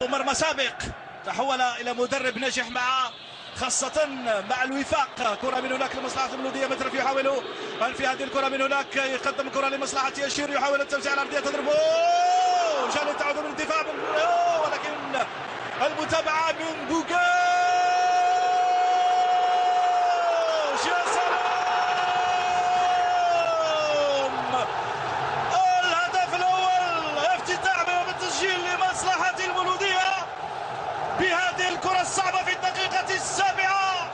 مرمى سابق تحول الى مدرب ناجح خاصة مع الوفاق. كرة من هناك لمصلحة المولودية، مترف يحاول في هذه الكرة من هناك يقدم كرة لمصلحة يشير، يحاول التوزيع الأرضية، تضربه جال تعود من الدفاع ولكن المتابعة من بوغاش. يا سلام، الهدف الأول افتتاح باب التسجيل لمصلحة المولودية بهذه الكرة الصعبة في الدقيقة السابعة.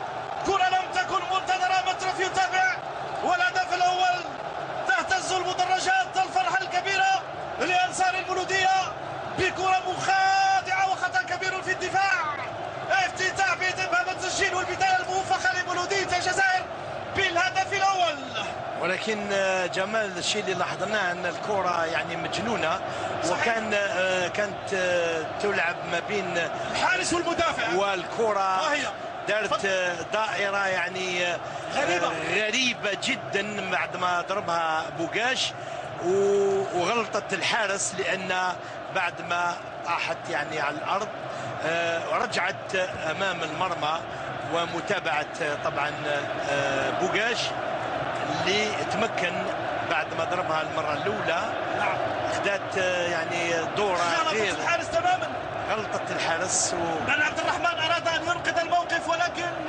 كرة لم تكن منتظرة، مترف يتابع والهدف الأول. تهتز المدرجات، الفرحة الكبيرة لأنصار المولودية بكرة مخادعة وخطأ كبير في الدفاع. افتتاح باب التسجيل والبداية الموفقة لمولودية الجزائر بالهدف الأول. ولكن جمال الشيء اللي لاحظناه ان الكره يعني مجنونه، وكان كانت تلعب ما بين الحارس والمدافع، والكره دارت دائره يعني غريبه جدا بعد ما ضربها بوغاش، وغلطت الحارس لان بعد ما طاحت يعني على الارض رجعت امام المرمى. ومتابعه طبعا بوغاش اللي تمكن بعد ما ضربها المره الاولى. اخذت يعني دوره غير الحارس تماما، غلطت الحارس عبد الرحمن اراد ان ينقذ الموقف ولكن